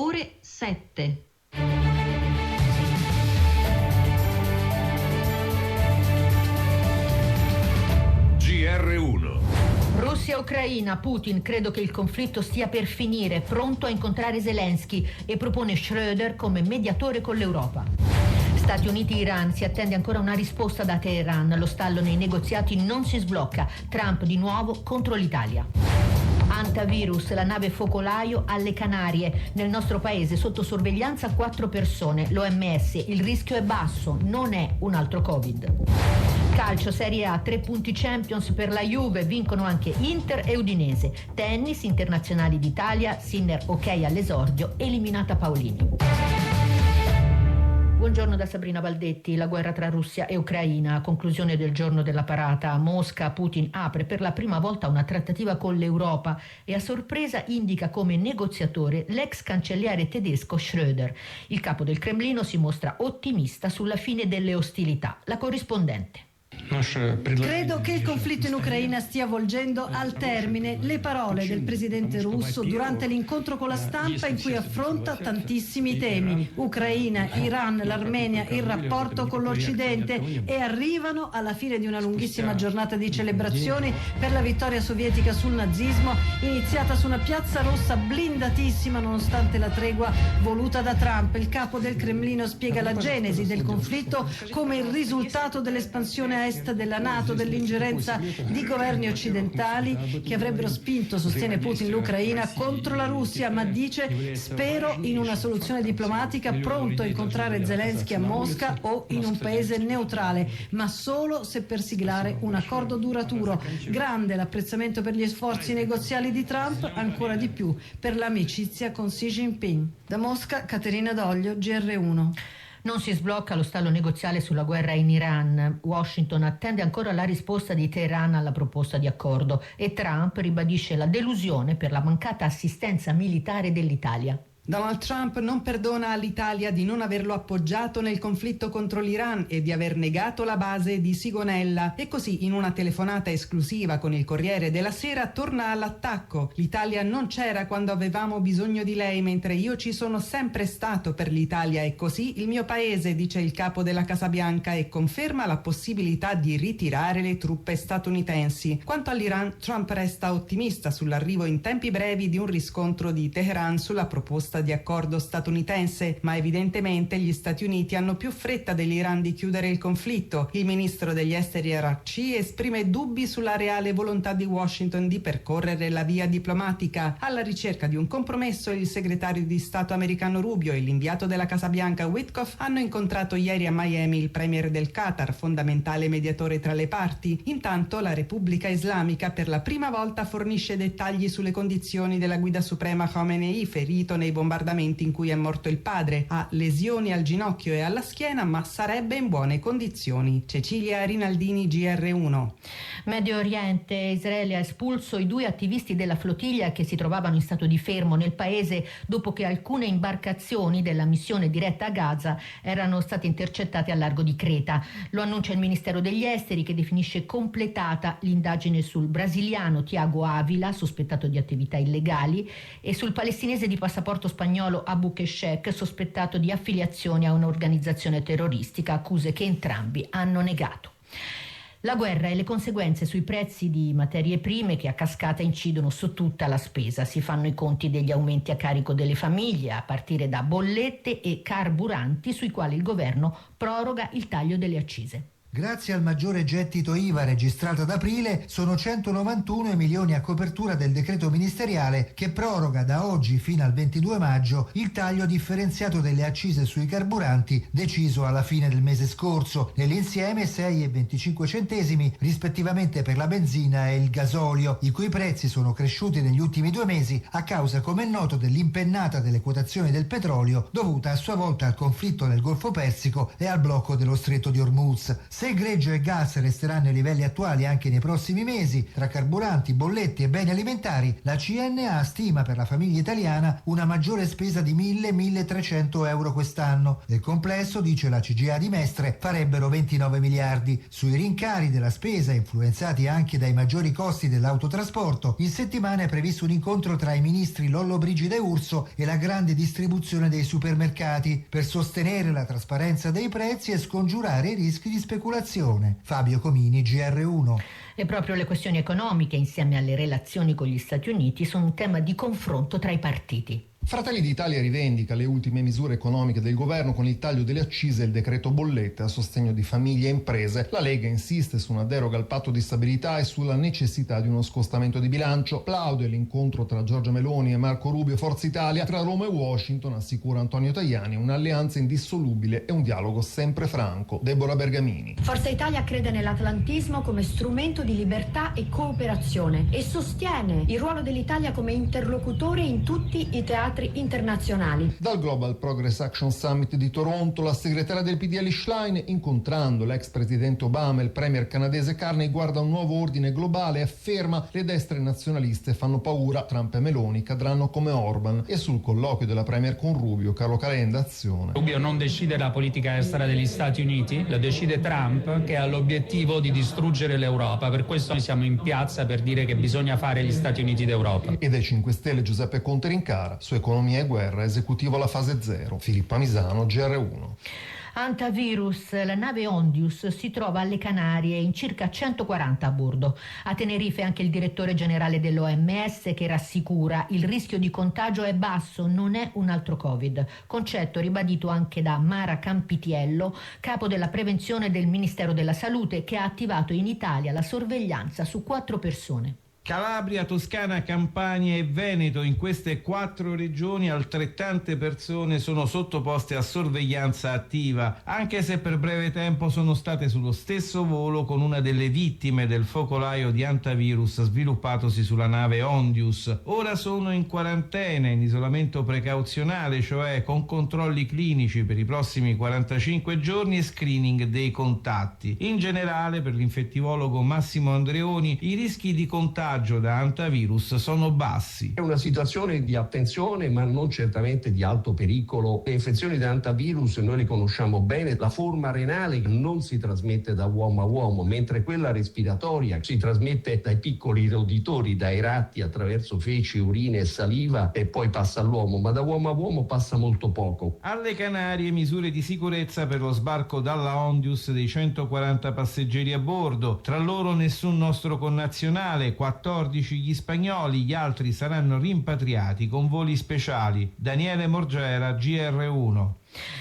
ore 7. GR1. Russia-Ucraina, Putin, credo che il conflitto stia per finire, pronto a incontrare Zelensky e propone Schröder come mediatore con l'Europa. Stati Uniti-Iran, si attende ancora una risposta da Teheran, lo stallo nei negoziati non si sblocca, Trump di nuovo contro l'Italia. Antivirus, la nave focolaio alle Canarie, nel nostro paese sotto sorveglianza 4 persone, l'OMS, il rischio è basso, non è un altro Covid. Calcio, Serie A, 3 punti Champions per la Juve, vincono anche Inter e Udinese. Tennis, internazionali d'Italia, Sinner ok all'esordio, eliminata Paolini. Buongiorno da Sabrina Valdetti. La guerra tra Russia e Ucraina, a conclusione del giorno della parata a Mosca, Putin apre per la prima volta una trattativa con l'Europa e a sorpresa indica come negoziatore l'ex cancelliere tedesco Schröder. Il capo del Cremlino si mostra ottimista sulla fine delle ostilità. La corrispondente. Credo che il conflitto in Ucraina stia volgendo al termine. Le parole del presidente russo durante l'incontro con la stampa in cui affronta tantissimi temi: Ucraina, Iran, l'Armenia, il rapporto con l'Occidente, e arrivano alla fine di una lunghissima giornata di celebrazioni per la vittoria sovietica sul nazismo, iniziata su una piazza rossa blindatissima nonostante la tregua voluta da Trump. Il capo del Cremlino spiega la genesi del conflitto come il risultato dell'espansione a est della NATO, dell'ingerenza di governi occidentali che avrebbero spinto, sostiene Putin, l'Ucraina contro la Russia, ma dice: spero in una soluzione diplomatica, pronto a incontrare Zelensky a Mosca o in un paese neutrale, ma solo se per siglare un accordo duraturo. Grande l'apprezzamento per gli sforzi negoziali di Trump, ancora di più per l'amicizia con Xi Jinping. Da Mosca, Caterina Doglio, GR1. Non si sblocca lo stallo negoziale sulla guerra in Iran. Washington attende ancora la risposta di Teheran alla proposta di accordo e Trump ribadisce la delusione per la mancata assistenza militare dell'Italia. Donald Trump non perdona all'Italia di non averlo appoggiato nel conflitto contro l'Iran e di aver negato la base di Sigonella. E così, in una telefonata esclusiva con il Corriere della Sera, torna all'attacco. L'Italia non c'era quando avevamo bisogno di lei, mentre io ci sono sempre stato per l'Italia e così il mio paese, dice il capo della Casa Bianca, e conferma la possibilità di ritirare le truppe statunitensi. Quanto all'Iran, Trump resta ottimista sull'arrivo in tempi brevi di un riscontro di Teheran sulla proposta di accordo statunitense, ma evidentemente gli Stati Uniti hanno più fretta dell'Iran di chiudere il conflitto. Il ministro degli esteri Araghchi esprime dubbi sulla reale volontà di Washington di percorrere la via diplomatica. Alla ricerca di un compromesso, il segretario di Stato americano Rubio e l'inviato della Casa Bianca Witkoff hanno incontrato ieri a Miami il premier del Qatar, fondamentale mediatore tra le parti. Intanto la Repubblica Islamica per la prima volta fornisce dettagli sulle condizioni della guida suprema Khamenei, ferito nei bombardamenti in cui è morto il padre. Ha lesioni al ginocchio e alla schiena, ma sarebbe in buone condizioni. Cecilia Rinaldini, GR1. Medio Oriente, Israele ha espulso i 2 attivisti della flottiglia che si trovavano in stato di fermo nel paese dopo che alcune imbarcazioni della missione diretta a Gaza erano state intercettate al largo di Creta. Lo annuncia il Ministero degli Esteri, che definisce completata l'indagine sul brasiliano Thiago Ávila, sospettato di attività illegali, e sul palestinese di passaporto spagnolo Abu Keshek, sospettato di affiliazione a un'organizzazione terroristica, accuse che entrambi hanno negato. La guerra e le conseguenze sui prezzi di materie prime che a cascata incidono su tutta la spesa. Si fanno i conti degli aumenti a carico delle famiglie, a partire da bollette e carburanti, sui quali il governo proroga il taglio delle accise. Grazie al maggiore gettito IVA registrato ad aprile, sono 191 i milioni a copertura del decreto ministeriale che proroga da oggi fino al 22 maggio il taglio differenziato delle accise sui carburanti deciso alla fine del mese scorso. Nell'insieme 6,25 centesimi rispettivamente per la benzina e il gasolio, i cui prezzi sono cresciuti negli ultimi 2 mesi a causa, come è noto, dell'impennata delle quotazioni del petrolio dovuta a sua volta al conflitto nel Golfo Persico e al blocco dello Stretto di Hormuz. Se greggio e gas resteranno ai livelli attuali anche nei prossimi mesi, tra carburanti, bollette e beni alimentari, la CNA stima per la famiglia italiana una maggiore spesa di 1.000-1.300 euro quest'anno. Nel complesso, dice la CGA di Mestre, farebbero 29 miliardi. Sui rincari della spesa, influenzati anche dai maggiori costi dell'autotrasporto, in settimana è previsto un incontro tra i ministri Lollobrigida e Urso e la grande distribuzione dei supermercati per sostenere la trasparenza dei prezzi e scongiurare i rischi di speculazione. Fabio Comini, GR1. E proprio le questioni economiche, insieme alle relazioni con gli Stati Uniti, sono un tema di confronto tra i partiti. Fratelli d'Italia rivendica le ultime misure economiche del governo con il taglio delle accise e il decreto bollette a sostegno di famiglie e imprese. La Lega insiste su una deroga al patto di stabilità e sulla necessità di uno scostamento di bilancio. Plaude l'incontro tra Giorgia Meloni e Marco Rubio Forza Italia. Tra Roma e Washington, assicura Antonio Tajani, un'alleanza indissolubile e un dialogo sempre franco. Deborah Bergamini. Forza Italia crede nell'atlantismo come strumento di libertà e cooperazione e sostiene il ruolo dell'Italia come interlocutore in tutti i teatri internazionali. Dal Global Progress Action Summit di Toronto, la segretaria del PDL Schlein, incontrando l'ex presidente Obama e il premier canadese Carney, guarda un nuovo ordine globale e afferma: le destre nazionaliste fanno paura, Trump e Meloni cadranno come Orban. E sul colloquio della premier con Rubio, Carlo Calenda, Azione. Rubio non decide la politica estera degli Stati Uniti, la decide Trump, che ha l'obiettivo di distruggere l'Europa. Per questo noi siamo in piazza per dire che bisogna fare gli Stati Uniti d'Europa. E dai 5 Stelle Giuseppe Conte rincara: su economia e guerra, esecutivo alla fase 0. Filippa Misano, GR1. Antivirus, la nave Ondius si trova alle Canarie in circa 140 a bordo. A Tenerife anche il direttore generale dell'OMS che rassicura: il rischio di contagio è basso, non è un altro Covid. Concetto ribadito anche da Mara Campitiello, capo della prevenzione del Ministero della Salute, che ha attivato in Italia la sorveglianza su 4 persone. Calabria, Toscana, Campania e Veneto. In queste 4 regioni altrettante persone sono sottoposte a sorveglianza attiva, anche se per breve tempo sono state sullo stesso volo con una delle vittime del focolaio di antivirus sviluppatosi sulla nave Ondius. Ora sono in quarantena, in isolamento precauzionale, cioè con controlli clinici per i prossimi 45 giorni e screening dei contatti. In generale, per l'infettivologo Massimo Andreoni, i rischi di contagio da antivirus sono bassi. È una situazione di attenzione, ma non certamente di alto pericolo. Le infezioni da antivirus noi le conosciamo bene. La forma renale non si trasmette da uomo a uomo, mentre quella respiratoria si trasmette dai piccoli roditori, dai ratti, attraverso feci, urine e saliva, e poi passa all'uomo, ma da uomo a uomo passa molto poco. Alle Canarie misure di sicurezza per lo sbarco dalla Ondius dei 140 passeggeri a bordo. Tra loro nessun nostro connazionale, 14 gli spagnoli, gli altri saranno rimpatriati con voli speciali. Daniele Morgera, GR1.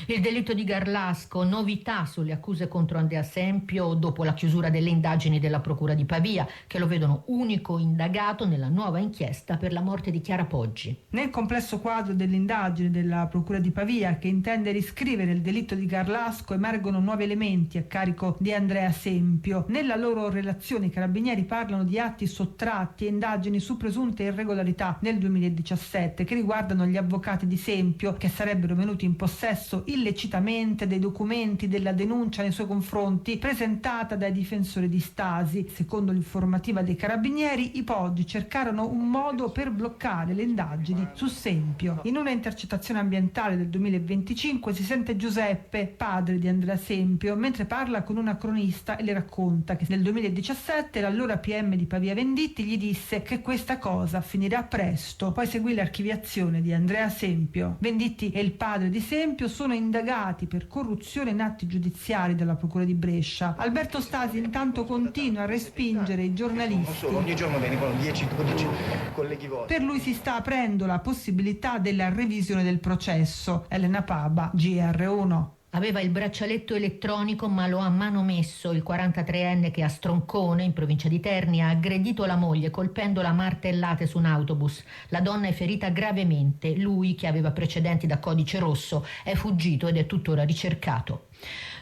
Il delitto di Garlasco, novità sulle accuse contro Andrea Sempio dopo la chiusura delle indagini della Procura di Pavia, che lo vedono unico indagato nella nuova inchiesta per la morte di Chiara Poggi. Nel complesso quadro delle indagini della Procura di Pavia, che intende riscrivere il delitto di Garlasco, emergono nuovi elementi a carico di Andrea Sempio. Nella loro relazione i carabinieri parlano di atti sottratti e indagini su presunte irregolarità nel 2017 che riguardano gli avvocati di Sempio, che sarebbero venuti in possesso illecitamente dei documenti della denuncia nei suoi confronti presentata dai difensori di Stasi. Secondo l'informativa dei carabinieri, i Poggi cercarono un modo per bloccare le indagini su Sempio. In una intercettazione ambientale del 2025 si sente Giuseppe, padre di Andrea Sempio, mentre parla con una cronista e le racconta che nel 2017 l'allora PM di Pavia Venditti gli disse che questa cosa finirà presto. Poi seguì l'archiviazione di Andrea Sempio. Venditti e il padre di Sempio sono indagati per corruzione in atti giudiziari dalla Procura di Brescia. Alberto Stasi intanto continua a respingere i giornalisti. Ogni giorno vengono 10-12 colleghi vostri. Per lui si sta aprendo la possibilità della revisione del processo. Elena Paba, GR1. Aveva il braccialetto elettronico ma lo ha manomesso il 43enne che a Stroncone, in provincia di Terni, ha aggredito la moglie colpendola a martellate su un autobus. La donna è ferita gravemente. Lui, che aveva precedenti da codice rosso, è fuggito ed è tuttora ricercato.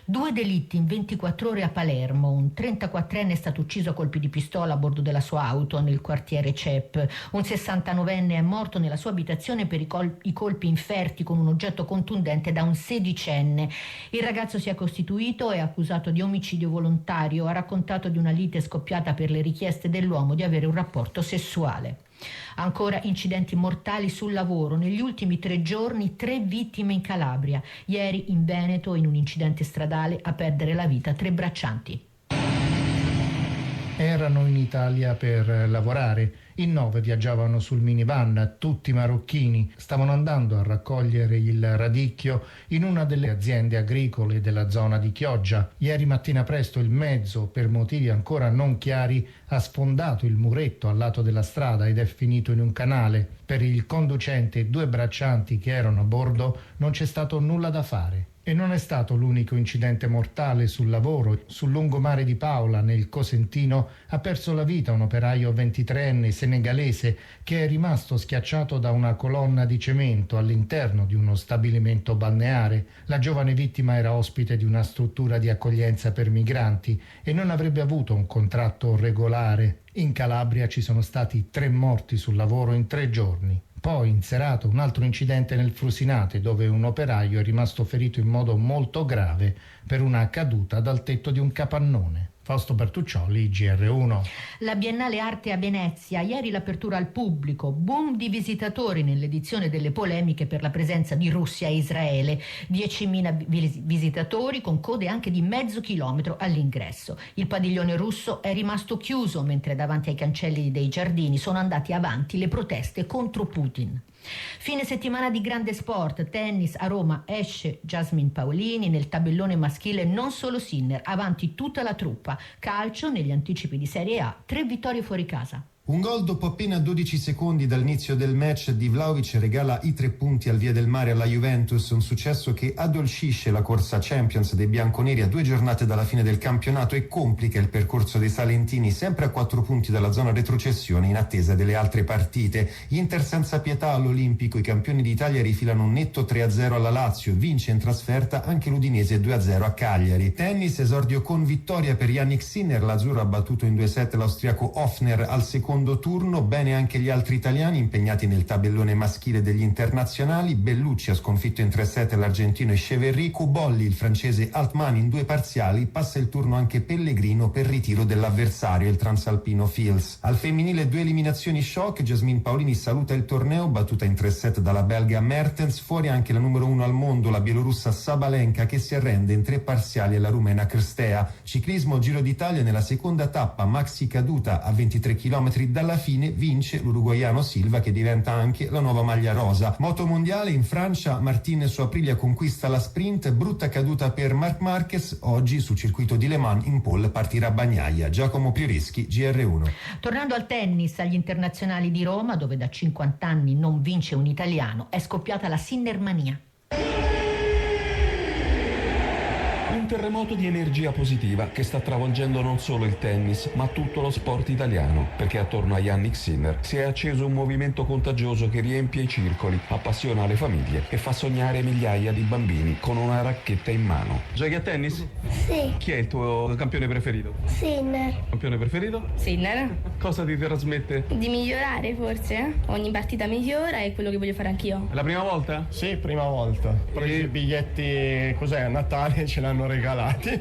2 delitti in 24 ore a Palermo. Un 34enne è stato ucciso a colpi di pistola a bordo della sua auto nel quartiere Cep. Un 69enne è morto nella sua abitazione per i colpi inferti con un oggetto contundente da un 16enne. Il ragazzo si è costituito, è accusato di omicidio volontario, ha raccontato di una lite scoppiata per le richieste dell'uomo di avere un rapporto sessuale. Ancora incidenti mortali sul lavoro. Negli ultimi 3 giorni 3 vittime in Calabria. Ieri in Veneto, in un incidente stradale, a perdere la vita 3 braccianti. Erano in Italia per lavorare. In 9 viaggiavano sul minivan, tutti marocchini. Stavano andando a raccogliere il radicchio in una delle aziende agricole della zona di Chioggia. Ieri mattina presto il mezzo, per motivi ancora non chiari, ha sfondato il muretto al lato della strada ed è finito in un canale. Per il conducente e 2 braccianti che erano a bordo non c'è stato nulla da fare. E non è stato l'unico incidente mortale sul lavoro. Sul lungomare di Paola, nel Cosentino, ha perso la vita un operaio 23enne senegalese che è rimasto schiacciato da una colonna di cemento all'interno di uno stabilimento balneare. La giovane vittima era ospite di una struttura di accoglienza per migranti e non avrebbe avuto un contratto regolare. In Calabria ci sono stati 3 morti sul lavoro in 3 giorni. Poi in serata un altro incidente nel Frusinate dove un operaio è rimasto ferito in modo molto grave per una caduta dal tetto di un capannone. Fausto Bertuccioli, GR1. La Biennale Arte a Venezia, ieri l'apertura al pubblico, boom di visitatori nell'edizione delle polemiche per la presenza di Russia e Israele, 10.000 visitatori con code anche di mezzo chilometro all'ingresso. Il padiglione russo è rimasto chiuso mentre davanti ai cancelli dei giardini sono andati avanti le proteste contro Putin. Fine settimana di grande sport, tennis a Roma, esce Jasmine Paolini, nel tabellone maschile non solo Sinner, avanti tutta la truppa. Calcio, negli anticipi di Serie A, 3 vittorie fuori casa. Un gol dopo appena 12 secondi dall'inizio del match di Vlahovic regala i 3 punti al Via del Mare alla Juventus, un successo che addolcisce la corsa Champions dei bianconeri a 2 giornate dalla fine del campionato e complica il percorso dei salentini sempre a 4 punti dalla zona retrocessione in attesa delle altre partite. Inter senza pietà all'Olimpico, i campioni d'Italia rifilano un netto 3-0 alla Lazio, vince in trasferta anche l'Udinese 2-0 a Cagliari. Tennis, esordio con vittoria per Jannik Sinner, l'azzurro ha battuto in 2 set l'austriaco Hofner al secondo turno. Bene anche gli altri italiani impegnati nel tabellone maschile degli internazionali. Bellucci ha sconfitto in 3 set l'argentino Echeverry, Cubolli il francese Altman in 2 parziali. Passa il turno anche Pellegrino per ritiro dell'avversario, il transalpino Fils. Al femminile 2 eliminazioni shock, Jasmine Paolini saluta il torneo battuta in 3 set dalla belga Mertens. Fuori anche la numero 1 al mondo, la bielorussa Sabalenka, che si arrende in 3 parziali alla rumena Crstea. Ciclismo Giro d'Italia, nella seconda tappa Maxi caduta a 23 km dalla fine vince l'uruguaiano Silva, che diventa anche la nuova maglia rosa. Moto mondiale in Francia, Martin su Aprilia conquista la sprint, brutta caduta per Marc Marquez. Oggi sul circuito di Le Mans in pole partirà Bagnaia. Giacomo Prioreschi, GR1. Tornando al tennis, agli internazionali di Roma, dove da 50 anni non vince un italiano, è scoppiata la Sinnermania. Un terremoto di energia positiva che sta travolgendo non solo il tennis, ma tutto lo sport italiano, perché attorno a Jannik Sinner si è acceso un movimento contagioso che riempie i circoli, appassiona le famiglie e fa sognare migliaia di bambini con una racchetta in mano. Giochi a tennis? Sì. Chi è il tuo campione preferito? Sinner. Campione preferito? Sinner. Cosa ti trasmette? Di migliorare forse? Ogni partita migliora e quello che voglio fare anch'io. È la prima volta? Sì, prima volta. Ho preso i biglietti, cos'è, a Natale ce l'hanno regalati.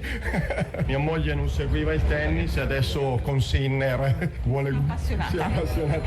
Mia moglie non seguiva il tennis e adesso con Sinner vuole appassionata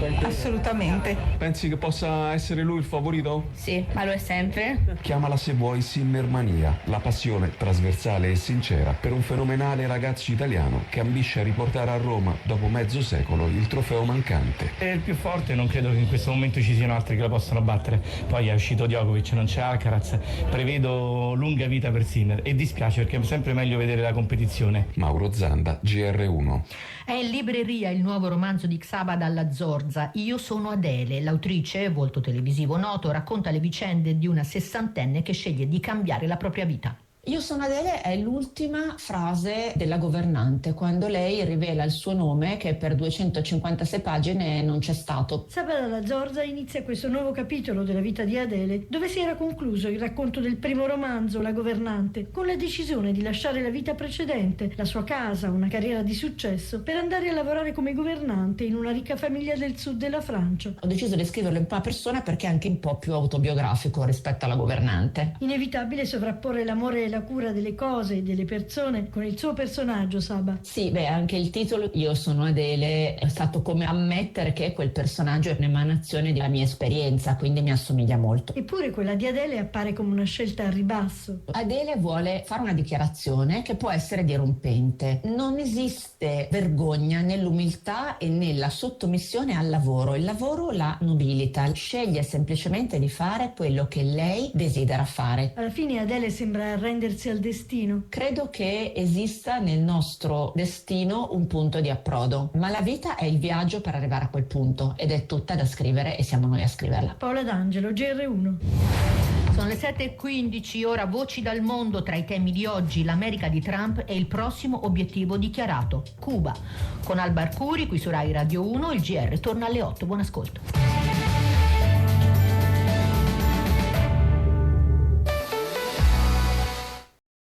anche. Assolutamente. Pensi che possa essere lui il favorito? Sì, ma lo è sempre. Chiamala se vuoi Sinnermania, la passione trasversale e sincera per un fenomenale ragazzo italiano che ambisce a riportare a Roma dopo mezzo secolo il trofeo mancante. È il più forte, non credo che in questo momento ci siano altri che lo possano battere. Poi è uscito Djokovic, non c'è Alcaraz. Prevedo lunga vita per Sinner e dispiace perché è sempre meglio vedere la competizione. Mauro Zanda, GR1. È in libreria il nuovo romanzo di Xaba Dalla Zorza, Io sono Adele. L'autrice, volto televisivo noto, racconta le vicende di una sessantenne che sceglie di cambiare la propria vita. Io sono Adele è l'ultima frase della governante, quando lei rivela il suo nome che per 256 pagine non c'è stato. Xaba Dalla Zorza inizia questo nuovo capitolo della vita di Adele, dove si era concluso il racconto del primo romanzo, La governante, con la decisione di lasciare la vita precedente, la sua casa, una carriera di successo, per andare a lavorare come governante in una ricca famiglia del sud della Francia. Ho deciso di scriverlo in prima persona perché è anche un po' più autobiografico rispetto alla governante. Inevitabile sovrapporre l'amore e la la cura delle cose e delle persone con il suo personaggio, Saba. Sì, anche il titolo Io sono Adele è stato come ammettere che quel personaggio è un'emanazione della mia esperienza, quindi mi assomiglia molto. Eppure quella di Adele appare come una scelta al ribasso. Adele vuole fare una dichiarazione che può essere dirompente. Non esiste vergogna nell'umiltà e nella sottomissione al lavoro. Il lavoro la nobilita, sceglie semplicemente di fare quello che lei desidera fare. Alla fine Adele sembra arrendersi al destino. Credo che esista nel nostro destino un punto di approdo, ma la vita è il viaggio per arrivare a quel punto ed è tutta da scrivere e siamo noi a scriverla. Paola D'Angelo, GR1. Sono le 7:15, ora voci dal mondo. Tra i temi di oggi l'America di Trump e il prossimo obiettivo dichiarato, Cuba. Con Alba Arcuri qui su Rai Radio 1, il GR torna alle 8. Buon ascolto.